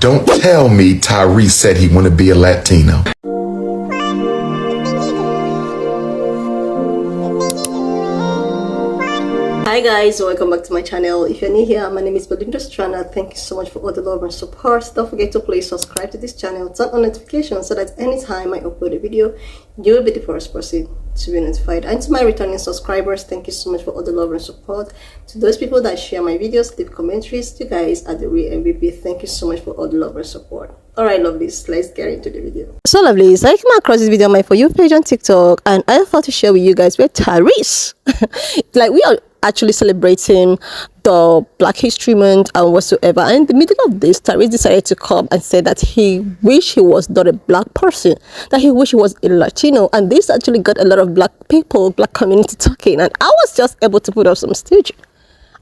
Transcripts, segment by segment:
Don't tell me Tyrese said he want to be a Latino. Hi guys, welcome back to my channel. If you're new here, my name is Ple. Thank you so much for all the love and support. Don't forget to please subscribe to this channel, turn on notifications so that anytime I upload a video, you will be the first person to be notified. And to my returning subscribers, thank you so much for all the love and support. To those people that share my videos, leave commentaries, you guys are the real MVP. Thank you so much for all the love and support. Alright lovelies, let's get into the video. So lovelies, I came across this video on my For You page on TikTok and I thought to share with you guys with Tyrese. Like, we are actually celebrating the Black History Month and whatsoever, and in the middle of this, Tyrese decided to come and say that he wish he was not a black person, that he wish he was a Latino, and this actually got a lot of black people, black community talking, and I was just able to put up some staging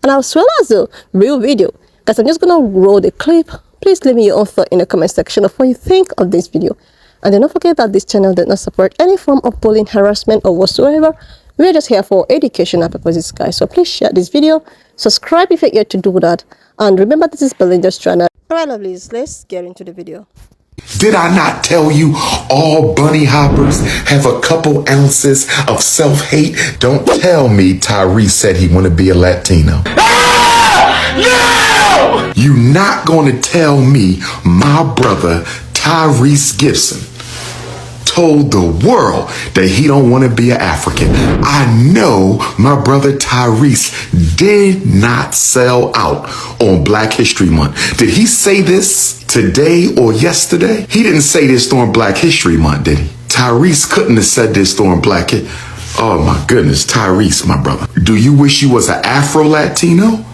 and as well as a real video. Guys, I'm just gonna roll the clip. Please leave me your own thought in the comment section of what you think of this video, and then don't forget that this channel does not support any form of bullying, harassment or whatsoever. We're just here for educational purposes, guys. So please share this video, subscribe if you're yet to do that, and remember this is Ple. Alright lovelies, let's get into the video. Did I not tell you all bunny hoppers have a couple ounces of self-hate? Don't tell me Tyrese said he want to be a Latino. No! You not gonna tell me my brother Tyrese Gibson told the world that he don't want to be an African. I know my brother Tyrese did not sell out on Black History Month. Did he say this today or yesterday? He didn't say this during Black History Month, did he? Tyrese couldn't have said this during Black History. Oh my goodness, Tyrese, my brother. Do you wish you was an Afro-Latino?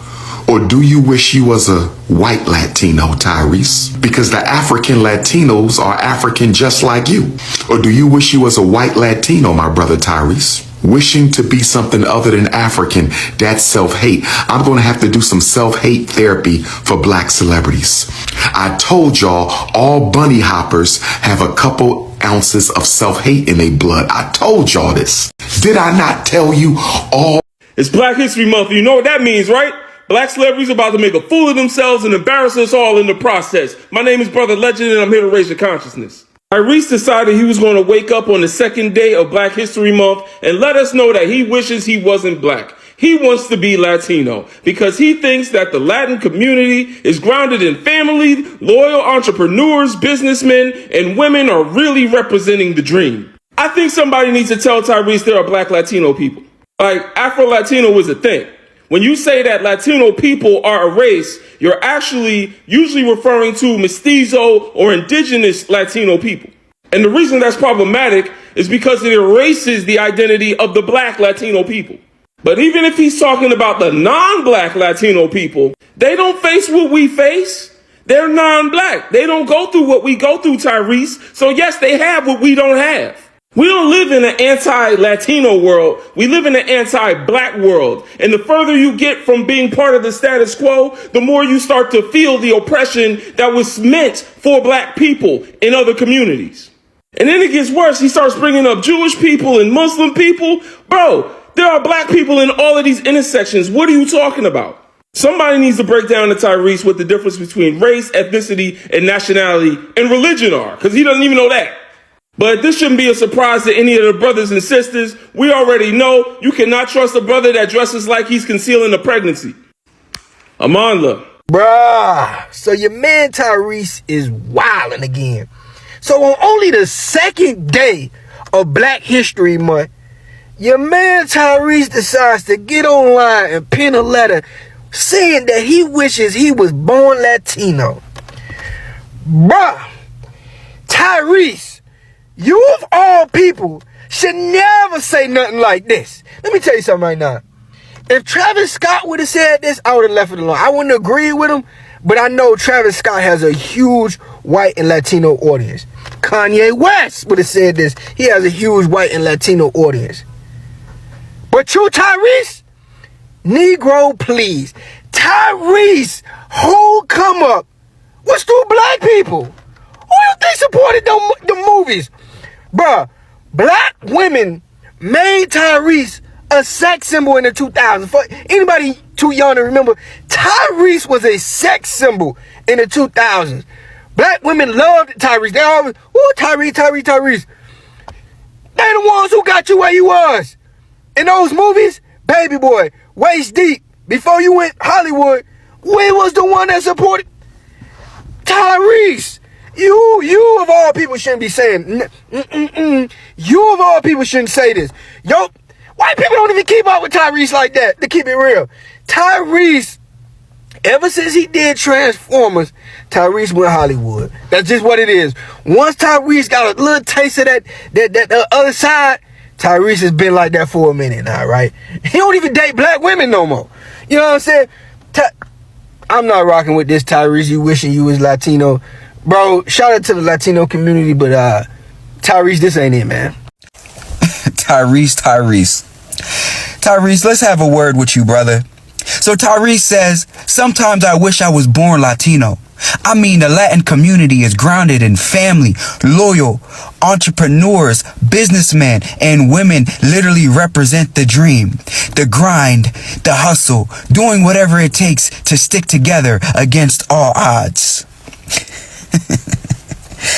Or do you wish you was a white Latino, Tyrese? Because the African Latinos are African just like you. Or do you wish you was a white Latino, my brother Tyrese? Wishing to be something other than African, that's self-hate. I'm going to have to do some self-hate therapy for black celebrities. I told y'all all bunny hoppers have a couple ounces of self-hate in their blood. I told y'all this. Did I not tell you all? It's Black History Month. You know what that means, right? Black celebrities about to make a fool of themselves and embarrass us all in the process. My name is Brother Legend and I'm here to raise your consciousness. Tyrese decided he was going to wake up on the second day of Black History Month and let us know that he wishes he wasn't black. He wants to be Latino because he thinks that the Latin community is grounded in family, loyal entrepreneurs, businessmen, and women are really representing the dream. I think somebody needs to tell Tyrese there are black Latino people. Like, Afro-Latino is a thing. When you say that Latino people are a race, you're actually usually referring to mestizo or indigenous Latino people. And the reason that's problematic is because it erases the identity of the black Latino people. But even if he's talking about the non-black Latino people, they don't face what we face. They're non-black. They don't go through what we go through, Tyrese. So yes, they have what we don't have. We don't live in an anti-Latino world. We live in an anti-black world. And the further you get from being part of the status quo, the more you start to feel the oppression that was meant for black people in other communities. And then it gets worse. He starts bringing up Jewish people and Muslim people. Bro, there are black people in all of these intersections. What are you talking about? Somebody needs to break down to Tyrese what the difference between race, ethnicity, and nationality and religion are, because he doesn't even know that. But this shouldn't be a surprise to any of the brothers and sisters. We already know you cannot trust a brother that dresses like he's concealing a pregnancy. Amanla. Bruh, so your man Tyrese is wilding again. So on only the second day of Black History Month, your man Tyrese decides to get online and pen a letter saying that he wishes he was born Latino. Bruh, Tyrese, you of all people should never say nothing like this. Let me tell you something right now. If Travis Scott would have said this, I would have left it alone. I wouldn't agree with him, but I know Travis Scott has a huge white and Latino audience. Kanye West would have said this. He has a huge white and Latino audience. But you, Tyrese, Negro, please. Tyrese, who come up was two black people. Who you think supported the movies? Bruh, black women made Tyrese a sex symbol in the 2000s. For anybody too young to remember, Tyrese was a sex symbol in the 2000s. Black women loved Tyrese. They always, ooh, Tyrese. They the ones who got you where you was. In those movies, baby boy, waist deep. Before you went Hollywood, we was the one that supported Tyrese. You of all people shouldn't be saying, you of all people shouldn't say this. Yo, white people don't even keep up with Tyrese like that, to keep it real. Tyrese, ever since he did Transformers, Tyrese went Hollywood. That's just what it is. Once Tyrese got a little taste of that other side, Tyrese has been like that for a minute now, right? He don't even date black women no more. You know what I'm saying? I'm not rocking with this Tyrese, you wishing you was Latino. Bro, shout out to the Latino community, but Tyrese, this ain't it, man. Tyrese, let's have a word with you, brother. So Tyrese says, sometimes I wish I was born Latino. I mean, the Latin community is grounded in family, loyal, entrepreneurs, businessmen, and women literally represent the dream, the grind, the hustle, doing whatever it takes to stick together against all odds.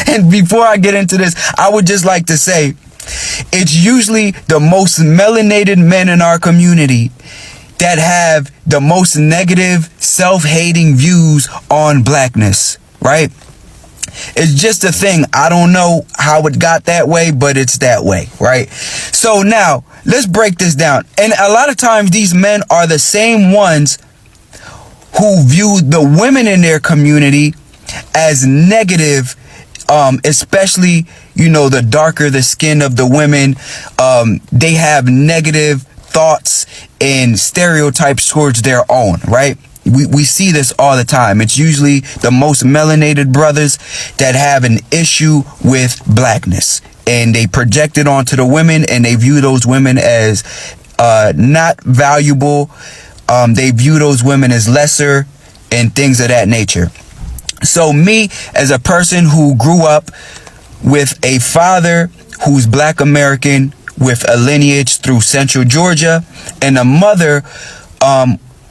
And before I get into this, I would just like to say, it's usually the most melanated men in our community that have the most negative, self-hating views on blackness, right? It's just a thing. I don't know how it got that way, but it's that way, right? So now, let's break this down. And a lot of times, these men are the same ones who view the women in their community as negative, especially, you know, the darker the skin of the women. They have negative thoughts and stereotypes towards their own, right? We see this all the time. It's usually the most melanated brothers that have an issue with blackness, and they project it onto the women, and they view those women as not valuable. They view those women as lesser and things of that nature. So me, as a person who grew up with a father who's Black American with a lineage through Central Georgia, and a mother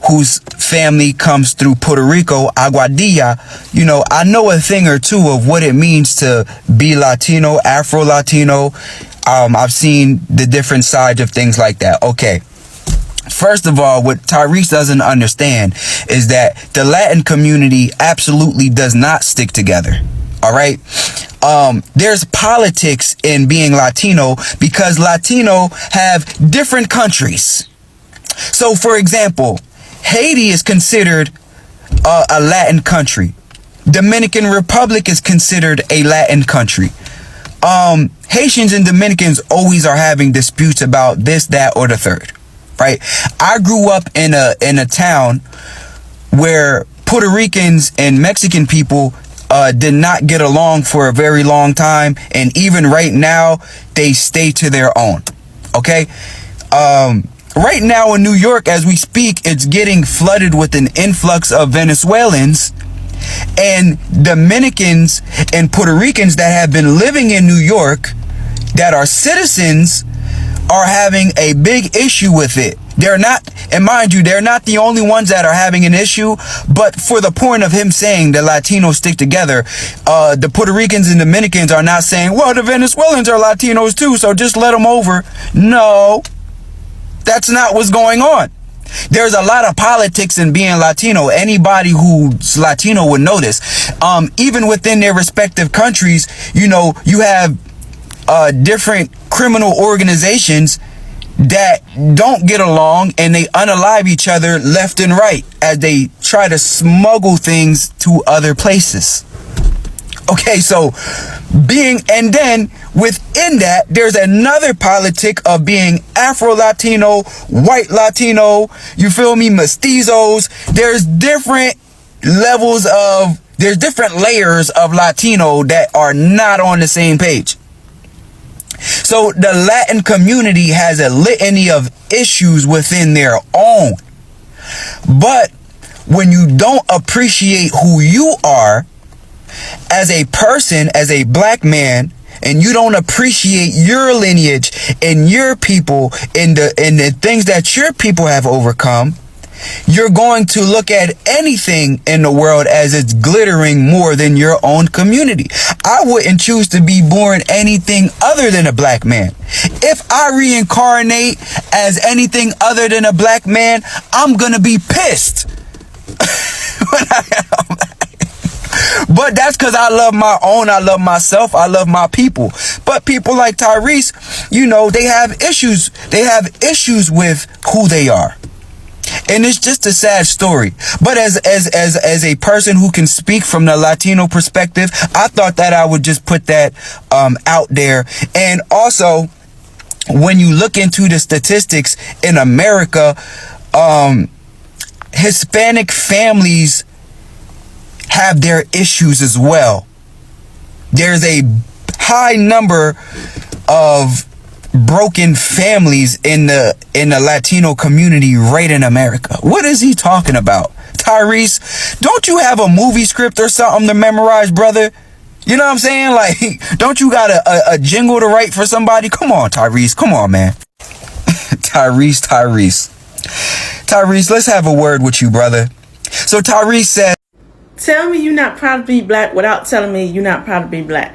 whose family comes through Puerto Rico, Aguadilla, you know, I know a thing or two of what it means to be Latino, Afro-Latino. I've seen the different sides of things like that. Okay. First of all, what Tyrese doesn't understand is that the Latin community absolutely does not stick together. All right. There's politics in being Latino because Latino have different countries. So, for example, Haiti is considered a Latin country. Dominican Republic is considered a Latin country. Haitians and Dominicans always are having disputes about this, that, or the third. Right. I grew up in a town where Puerto Ricans and Mexican people did not get along for a very long time. And even right now, they stay to their own. OK, right now in New York, as we speak, it's getting flooded with an influx of Venezuelans and Dominicans and Puerto Ricans that have been living in New York that are citizens are having a big issue with it. They're not, and mind you, they're not the only ones that are having an issue, but for the point of him saying the Latinos stick together, the Puerto Ricans and Dominicans are not saying, well, the Venezuelans are Latinos too, so just let them over. No, that's not what's going on. There's a lot of politics in being Latino. Anybody who's Latino would know this. Even within their respective countries, you know, you have different criminal organizations that don't get along, and they unalive each other left and right as they try to smuggle things to other places. Okay, so and then within that, there's another politic of being Afro-Latino, white Latino, you feel me, mestizos. There's different layers of Latino that are not on the same page. So the Latin community has a litany of issues within their own. But when you don't appreciate who you are as a person, as a black man, and you don't appreciate your lineage and your people and the things that your people have overcome, you're going to look at anything in the world as it's glittering more than your own community. I wouldn't choose to be born anything other than a black man. If I reincarnate as anything other than a black man, I'm gonna be pissed. But that's because I love my own, I love myself, I love my people. But people like Tyrese, you know, they have issues. They have issues with who they are. And it's just a sad story. But as a person who can speak from the Latino perspective, I thought that I would just put that out there. And also, when you look into the statistics in America, Hispanic families have their issues as well. There's a high number of broken families in the Latino community right in America. What is he talking about? Tyrese, don't you have a movie script or something to memorize, brother? You know what I'm saying? Like, don't you got a jingle to write for somebody? Come on, Tyrese. Come on, man. Tyrese, let's have a word with you, brother. So Tyrese said, tell me you're not proud to be black without telling me you're not proud to be black.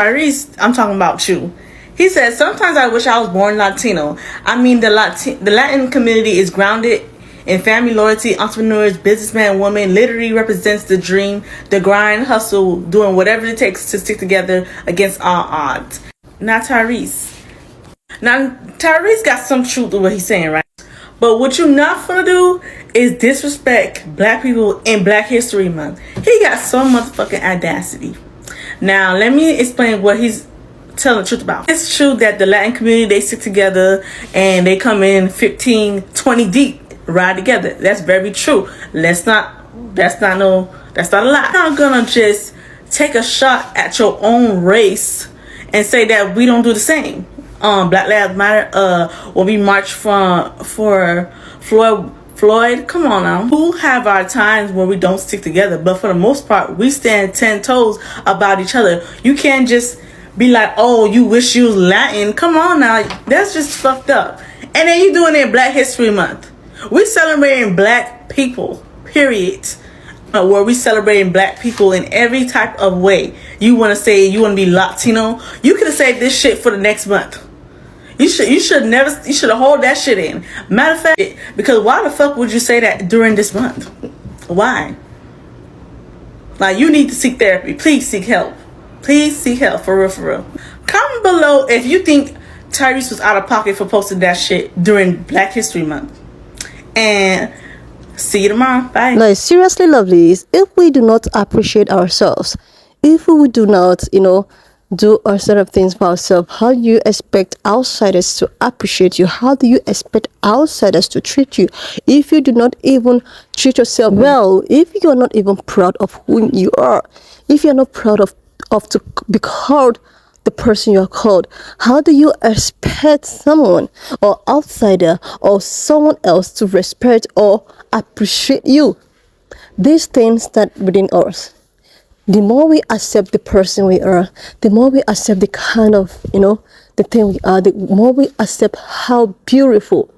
Tyrese, I'm talking about you. He said, sometimes I wish I was born Latino. I mean, the Latin community is grounded in family loyalty, entrepreneurs, businessman, woman, literally represents the dream, the grind, hustle, doing whatever it takes to stick together against all odds. Not Tyrese. Now, Tyrese got some truth to what he's saying, right? But what you're not gonna do is disrespect black people in Black History Month. He got so motherfucking audacity. Now, let me explain what he's telling the truth about. It's true that the Latin community, they stick together and they come in 15, 20 deep, ride together. That's very true. That's not a lie. I'm not gonna just take a shot at your own race and say that we don't do the same. Black Lives Matter, when we march for Floyd, come on now. We'll have our times where we don't stick together, but for the most part, we stand 10 toes about each other. You can't just be like, oh, you wish you was Latin. Come on now. That's just fucked up. And then you doing it in Black History Month. We celebrating black people, period. Where we celebrating black people in every type of way. You want to say you want to be Latino? You could have saved this shit for the next month. You should have hold that shit in. Matter of fact, because why the fuck would you say that during this month? Why? Like, you need to seek therapy. Please seek help. Please seek help, for real, for real. Comment below if you think Tyrese was out of pocket for posting that shit during Black History Month. And see you tomorrow. Bye. Like, seriously, lovelies, if we do not appreciate ourselves, if we do not, do a set of things for ourselves, how do you expect outsiders to appreciate you? How do you expect outsiders to treat you if you do not even treat yourself well? If you're not even proud of who you are, if you're not proud of to be called the person you're called, how do you expect someone or outsider or someone else to respect or appreciate you? These things start within us. The more we accept the person we are, the more we accept the kind of, the thing we are, the more we accept how beautiful,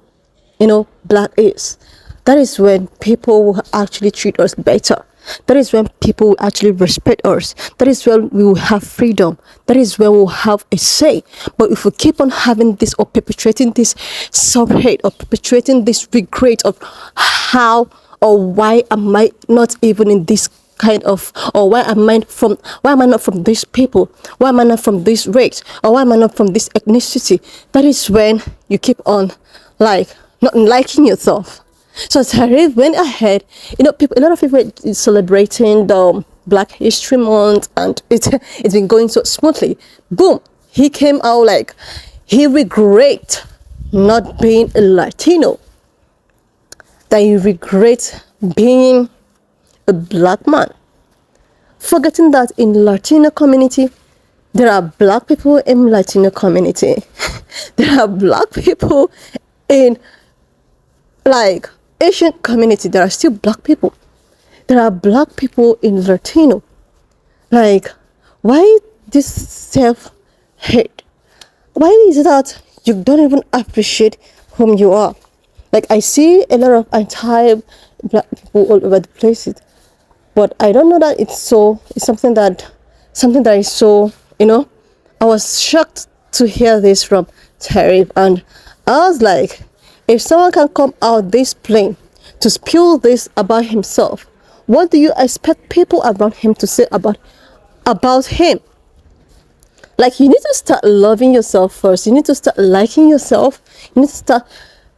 black is. That is when people will actually treat us better. That is when people will actually respect us. That is when we will have freedom. That is when we will have a say. But if we keep on having this or perpetrating this self-hate or perpetrating this regret of how or why am I not even in this kind of, or why am I not from these people? Why am I not from this race? Or why am I not from this ethnicity? That is when you keep on not liking yourself. So Tyrese went ahead, a lot of people are celebrating the Black History Month and it's been going so smoothly. Boom, he came out like he regret not being a Latino, that he regret being a black man, forgetting that in Latino community there are black people in Latino community. There are black people in Asian community. There are still black people. There are black people in Latino. Why this self-hate? Why is it that you don't even appreciate whom you are? Like, I see a lot of anti-black people all over the places, but I don't know that it's something that is so, I was shocked to hear this from Tyrese, and I was like, if someone can come out this plain to spill this about himself, what do you expect people around him to say about him? Like, you need to start loving yourself first. You need to start liking yourself. You need to start.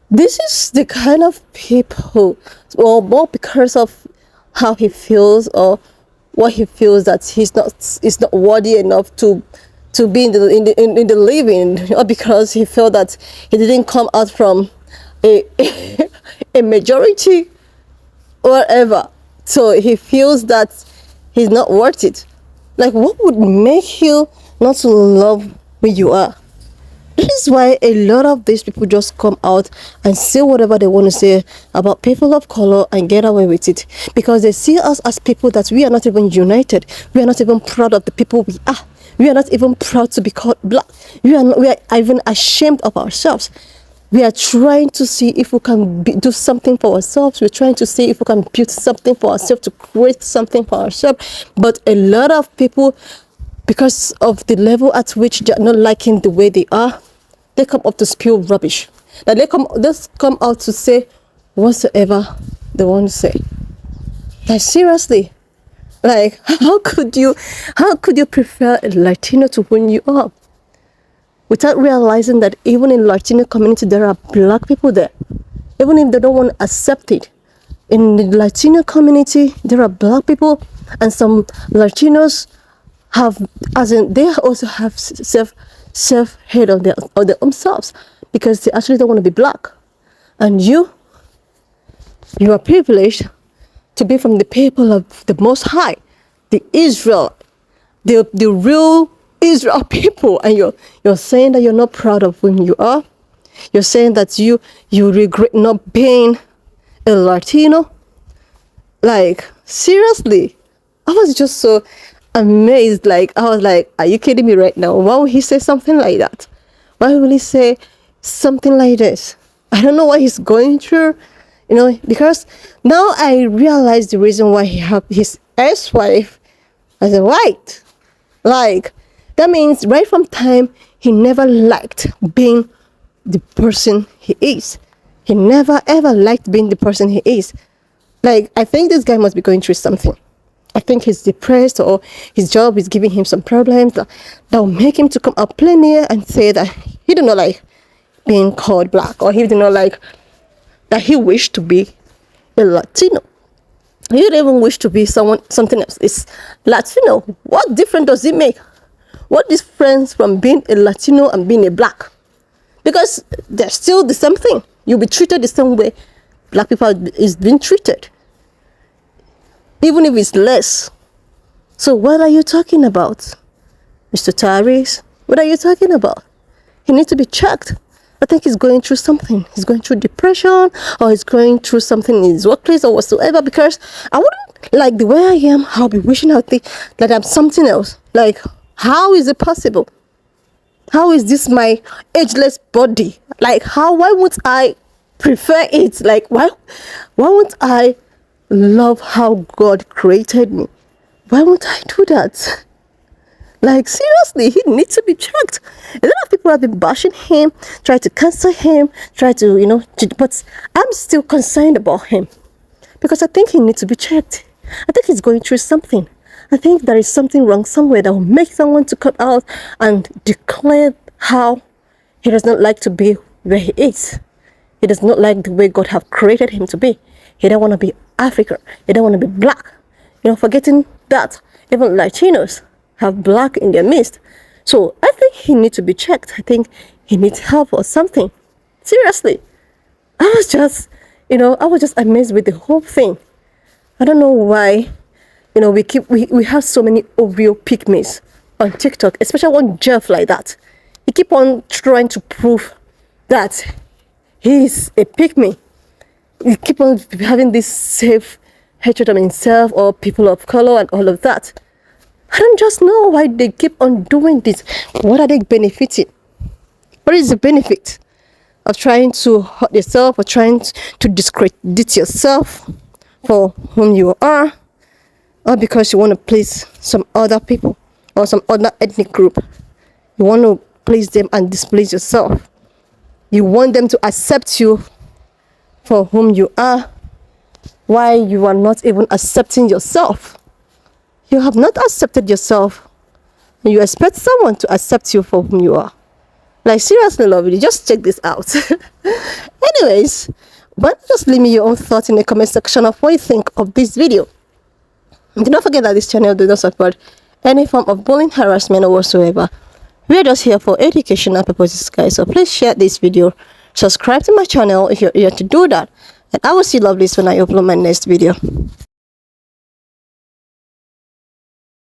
This is the kind of people, or more because of how he feels, or what he feels that he's not worthy enough to be in the living, or because he felt that he didn't come out from a a majority, whatever. So he feels that he's not worth it. Like, what would make you not to love who you are? This is why a lot of these people just come out and say whatever they want to say about people of color and get away with it, because they see us as people that we are not even united. We are not even proud of the people we are. We are not even proud to be called black. We are even ashamed of ourselves. We are trying to see if we can do something for ourselves. We're trying to see if we can build something for ourselves, to create something for ourselves. But a lot of people, because of the level at which they're not liking the way they are, they come up to spew rubbish. Like, they come out to say whatsoever they want to say. Like, seriously. Like, how could you prefer a Latino to who you are, without realizing that even in Latino community there are black people there, even if they don't want to accept it. In the Latino community there are black people, and some Latinos they also have self-hate on their themselves, because they actually don't want to be black. And you are privileged to be from the people of the Most High, the Israel, the real Israel people, and you're saying that you're not proud of who you are. You're saying that you regret not being a Latino. Like, seriously, I was just so amazed. Like, I was like, are you kidding me right now? Why would he say something like that? Why will he say something like this? I don't know what he's going through, because now I realize the reason why he had his ex-wife as a white. Like, that means right from time he never liked being the person he is. He never ever liked being the person he is. Like, I think this guy must be going through something. I think he's depressed, or his job is giving him some problems that will make him to come up plain here and say that he do not like being called black, or he do not like that he wished to be a Latino. He don't even wish to be something else. It's Latino. What difference does it make? What difference from being a Latino and being a black? Because they're still the same thing. You'll be treated the same way black people is being treated, even if it's less. So what are you talking about, Mr. Tyrese? What are you talking about? He needs to be checked. I think he's going through something. He's going through depression, or he's going through something in his workplace or whatsoever, because I wouldn't, like, the way I am, I'll be wishing out that I'm something else. Like, how is it possible? How is this my ageless body? Like, why would I prefer it? Like, why won't I love how God created me? Why won't I do that? Like, seriously, he needs to be checked. A lot of people have been bashing him, try to cancel him, but I'm still concerned about him, because I think he needs to be checked. I think he's going through something. I think there is something wrong somewhere that will make someone to come out and declare how he does not like to be where he is. He does not like the way God have created him to be. He don't want to be African. He don't want to be black. Forgetting that even Latinos have black in their midst. So I think he needs to be checked. I think he needs help or something. Seriously. I was just amazed with the whole thing. I don't know why, we have so many Oreo pygmies on TikTok, especially one Jeff like that. He keep on trying to prove that he's a pygmy. He keep on having this safe hatred of himself or people of color and all of that. I don't just know why they keep on doing this. What are they benefiting? What is the benefit? of trying to hurt yourself, or trying to discredit yourself for whom you are, or because you want to please some other people or some other ethnic group. You want to please them and displease yourself. You want them to accept you for whom you are, while you are not even accepting yourself. You have not accepted yourself, and you expect someone to accept you for whom you are. Like, seriously, lovely, just check this out. Anyways, but just leave me your own thoughts in the comment section of what you think of this video. And do not forget that this channel does not support any form of bullying, harassment, or whatsoever. We are just here for educational purposes, guys. So please share this video, subscribe to my channel if you're here to do that, and I will see you lovelies when I upload my next video.